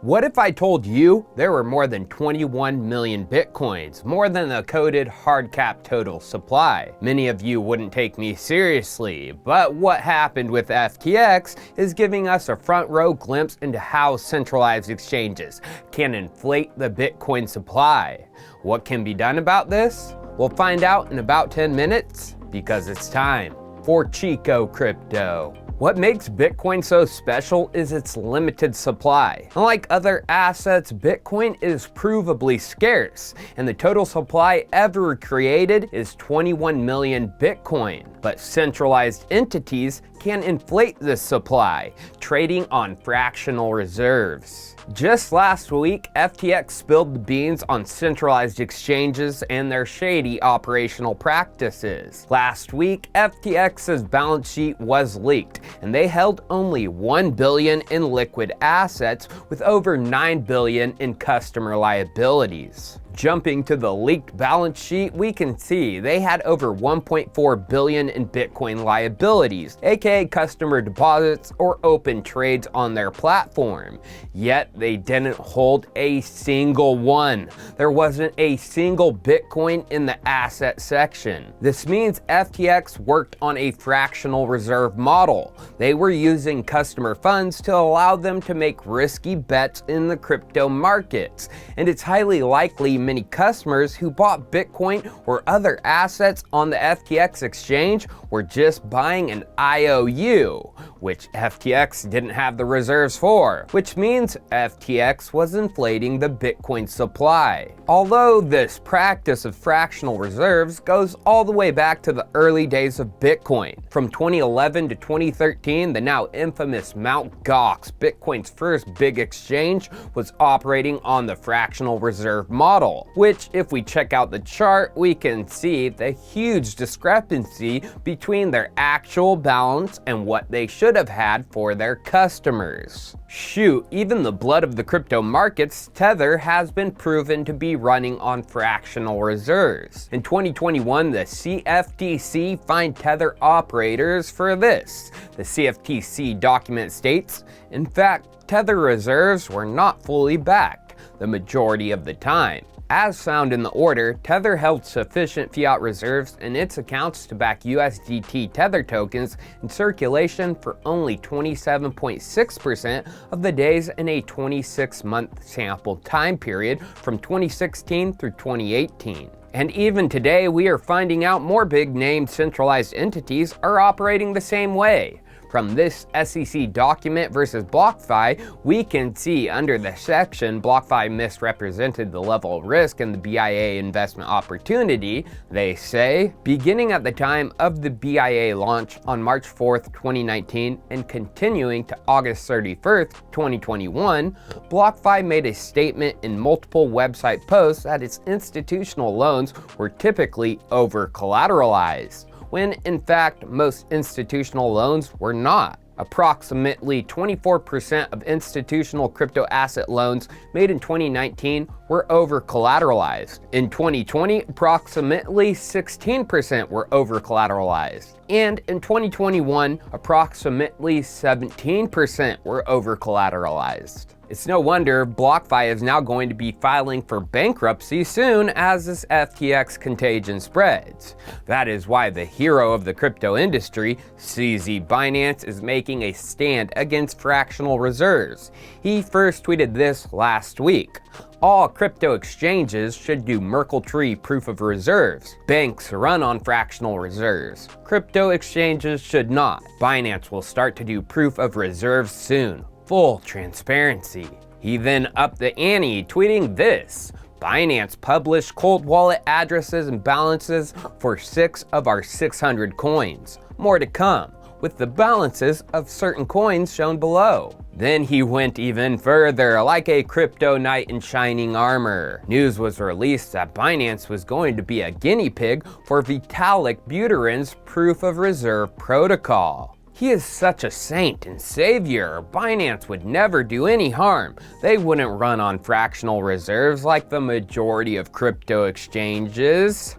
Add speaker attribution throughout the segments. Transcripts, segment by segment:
Speaker 1: What if I told you there were more than 21 million Bitcoins, more than the coded hard cap total supply? Many of you wouldn't take me seriously, but what happened with FTX is giving us a front row glimpse into how centralized exchanges can inflate the Bitcoin supply. What can be done about this? We'll find out in about 10 minutes, because it's time for Chico Crypto. What makes Bitcoin so special is its limited supply. Unlike other assets, Bitcoin is provably scarce, and the total supply ever created is 21 million Bitcoin. But centralized entities can inflate this supply, trading on fractional reserves. Just last week, FTX spilled the beans on centralized exchanges and their shady operational practices. Last week, FTX's balance sheet was leaked, and they held only $1 billion in liquid assets with over $9 billion in customer liabilities. Jumping to the leaked balance sheet, we can see they had over $1.4 billion in Bitcoin liabilities, aka customer deposits or open trades on their platform. Yet they didn't hold a single one. There wasn't a single Bitcoin in the asset section. This means FTX worked on a fractional reserve model. They were using customer funds to allow them to make risky bets in the crypto markets, and it's highly likely many customers who bought Bitcoin or other assets on the FTX exchange were just buying an IOU, which FTX didn't have the reserves for, which means FTX was inflating the Bitcoin supply. Although this practice of fractional reserves goes all the way back to the early days of Bitcoin. From 2011 to 2013, the now infamous Mt. Gox, Bitcoin's first big exchange, was operating on the fractional reserve model, which if we check out the chart, we can see the huge discrepancy between their actual balance and what they should have had for their customers. Shoot, even the blood of the crypto markets, Tether, has been proven to be running on fractional reserves. In 2021, the CFTC fined Tether operators for this. The CFTC document states, in fact, Tether reserves were not fully backed the majority of the time. As found in the order, Tether held sufficient fiat reserves in its accounts to back USDT Tether tokens in circulation for only 27.6% of the days in a 26-month sample time period from 2016 through 2018. And even today, we are finding out more big-name centralized entities are operating the same way. From this SEC document versus BlockFi, we can see under the section BlockFi misrepresented the level of risk in the BIA investment opportunity. They say, beginning at the time of the BIA launch on March 4th, 2019 and continuing to August 31st, 2021, BlockFi made a statement in multiple website posts that its institutional loans were typically over-collateralized, when in fact most institutional loans were not. Approximately 24% of institutional crypto asset loans made in 2019 were over-collateralized. In 2020, approximately 16% were over-collateralized. And in 2021, approximately 17% were over-collateralized. It's no wonder BlockFi is now going to be filing for bankruptcy soon as this FTX contagion spreads. That is why the hero of the crypto industry, CZ Binance, is making a stand against fractional reserves. He first tweeted this last week. All crypto exchanges should do Merkle Tree Proof-of-Reserves. Banks run on fractional reserves. Crypto exchanges should not. Binance will start to do Proof-of-Reserves soon. Full transparency. He then upped the ante, tweeting this. Binance published cold wallet addresses and balances for 6 of our 600 coins. More to come, with the balances of certain coins shown below. Then he went even further, like a crypto knight in shining armor. News was released that Binance was going to be a guinea pig for Vitalik Buterin's Proof-of-Reserve protocol. He is such a saint and savior. Binance would never do any harm. They wouldn't run on fractional reserves like the majority of crypto exchanges.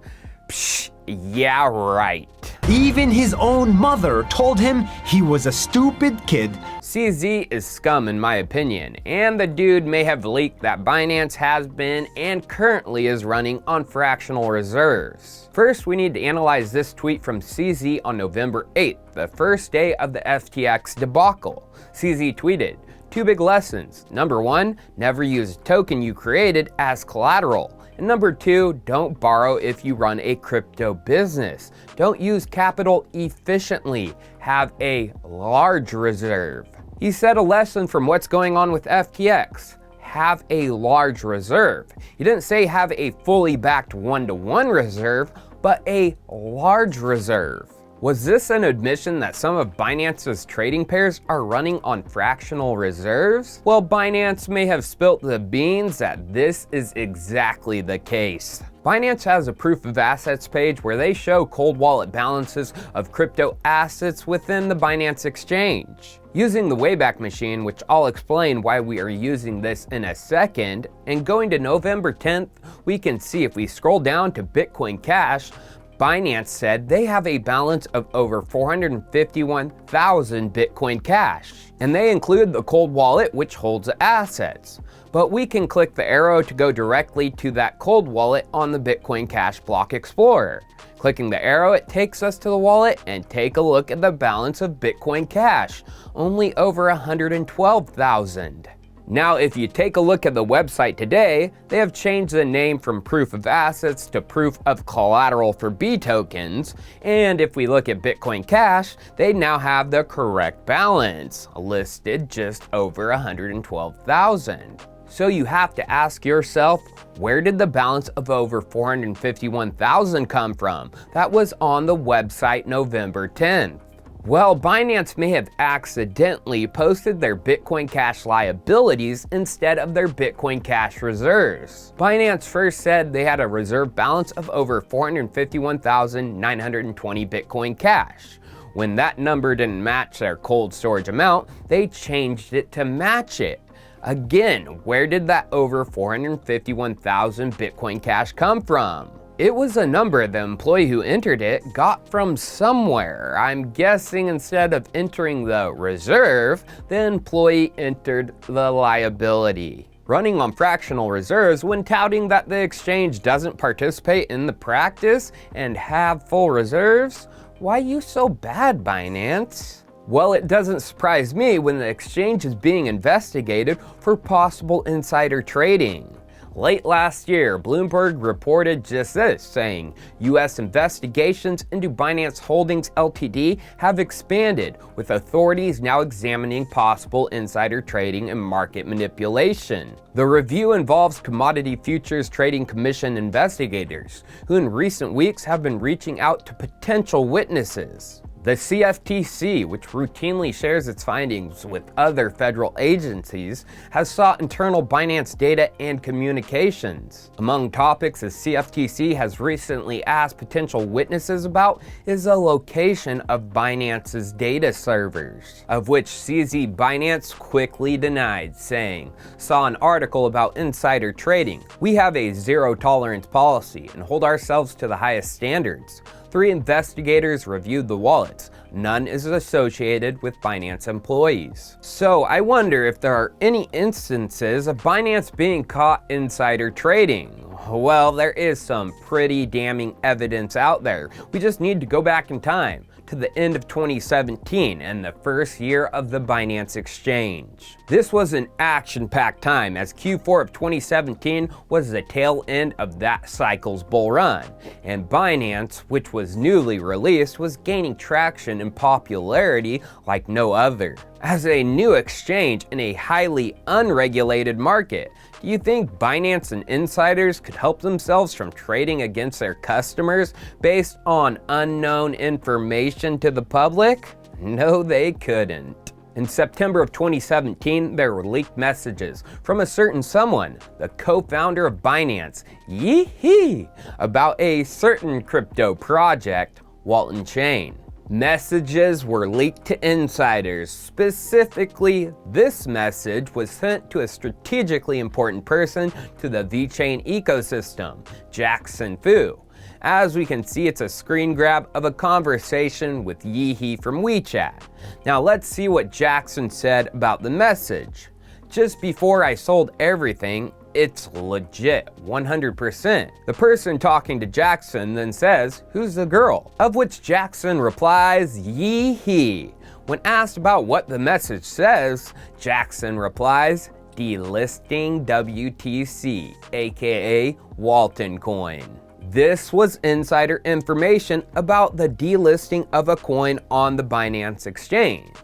Speaker 1: Psh, yeah, right.
Speaker 2: Even his own mother told him he was a stupid kid.
Speaker 1: CZ is scum in my opinion, and the dude may have leaked that Binance has been and currently is running on fractional reserves. First, we need to analyze this tweet from CZ on November 8th, the first day of the FTX debacle. CZ tweeted, "Two big lessons. Number one, never use a token you created as collateral. And number two, don't borrow if you run a crypto business. Don't use capital efficiently. Have a large reserve." He said a lesson from what's going on with FTX. Have a large reserve. He didn't say have a fully backed one-to-one reserve, but a large reserve. Was this an admission that some of Binance's trading pairs are running on fractional reserves? Well, Binance may have spilt the beans that this is exactly the case. Binance has a proof of assets page where they show cold wallet balances of crypto assets within the Binance exchange. Using the Wayback Machine, which I'll explain why we are using this in a second, and going to November 10th, we can see if we scroll down to Bitcoin Cash, Binance said they have a balance of over 451,000 Bitcoin Cash, and they include the cold wallet which holds the assets. But we can click the arrow to go directly to that cold wallet on the Bitcoin Cash block explorer. Clicking the arrow, it takes us to the wallet and take a look at the balance of Bitcoin Cash, only over 112,000. Now, if you take a look at the website today, they have changed the name from Proof of Assets to Proof of Collateral for B tokens. And if we look at Bitcoin Cash, they now have the correct balance, listed just over 112,000. So you have to ask yourself, where did the balance of over 451,000 come from? That was on the website November 10th. Well, Binance may have accidentally posted their Bitcoin Cash liabilities instead of their Bitcoin Cash reserves. Binance first said they had a reserve balance of over 451,920 Bitcoin Cash. When that number didn't match their cold storage amount, they changed it to match it. Again, where did that over 451,000 Bitcoin Cash come from? It was a number the employee who entered it got from somewhere. I'm guessing instead of entering the reserve, the employee entered the liability. Running on fractional reserves when touting that the exchange doesn't participate in the practice and have full reserves? Why you so bad, Binance? Well, it doesn't surprise me when the exchange is being investigated for possible insider trading. Late last year, Bloomberg reported just this, saying, U.S. investigations into Binance Holdings Ltd. have expanded, with authorities now examining possible insider trading and market manipulation. The review involves Commodity Futures Trading Commission investigators, who in recent weeks have been reaching out to potential witnesses. The CFTC, which routinely shares its findings with other federal agencies, has sought internal Binance data and communications. Among topics the CFTC has recently asked potential witnesses about is the location of Binance's data servers, of which CZ Binance quickly denied, saying, "Saw an article about insider trading. We have a zero-tolerance policy and hold ourselves to the highest standards. 3 investigators reviewed the wallets. None is associated with Binance employees." So I wonder if there are any instances of Binance being caught insider trading. Well, there is some pretty damning evidence out there. We just need to go back in time to the end of 2017 and the first year of the Binance exchange. This was an action-packed time, as Q4 of 2017 was the tail end of that cycle's bull run, and Binance, which was newly released, was gaining traction and popularity like no other. As a new exchange in a highly unregulated market, do you think Binance and insiders could help themselves from trading against their customers based on unknown information to the public? No, they couldn't. In September of 2017, there were leaked messages from a certain someone, the co-founder of Binance, yee-hee, about a certain crypto project, Walton Chain. Messages were leaked to insiders. Specifically, this message was sent to a strategically important person to the VeChain ecosystem, Jackson Fu. As we can see, it's a screen grab of a conversation with Yeehee from WeChat. Now let's see what Jackson said about the message. Just before I sold everything, it's legit, 100%. The person talking to Jackson then says, "Who's the girl?" Of which Jackson replies, "Yeehee." When asked about what the message says, Jackson replies, "Delisting WTC, aka Walton coin." This was insider information about the delisting of a coin on the Binance exchange.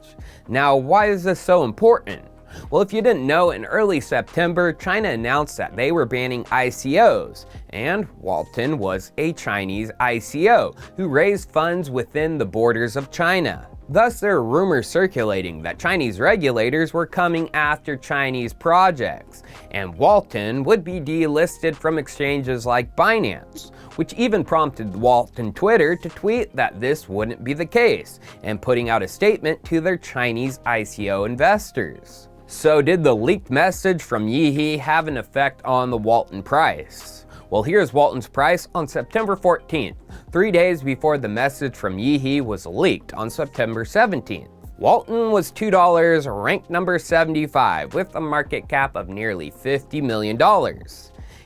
Speaker 1: Now, why is this so important? Well, if you didn't know, in early September, China announced that they were banning ICOs, and Walton was a Chinese ICO who raised funds within the borders of China. Thus, there are rumors circulating that Chinese regulators were coming after Chinese projects, and Walton would be delisted from exchanges like Binance, which even prompted Walton Twitter to tweet that this wouldn't be the case, and putting out a statement to their Chinese ICO investors. So did the leaked message from Yeehee have an effect on the Walton price? Well, here's Walton's price on September 14th, 3 days before the message from Yeehee was leaked on September 17th. Walton was $2, ranked number 75, with a market cap of nearly $50 million.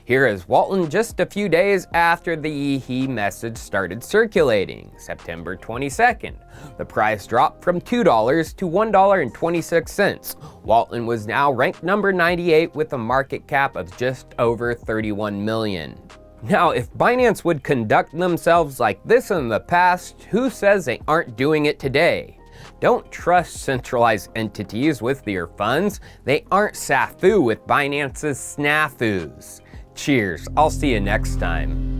Speaker 1: Here is Walton just a few days after the Yeehee message started circulating, September 22nd. The price dropped from $2 to $1.26. Walton was now ranked number 98 with a market cap of just over 31 million. Now, if Binance would conduct themselves like this in the past, who says they aren't doing it today? Don't trust centralized entities with your funds. They aren't SAFU with Binance's snafus. Cheers, I'll see you next time.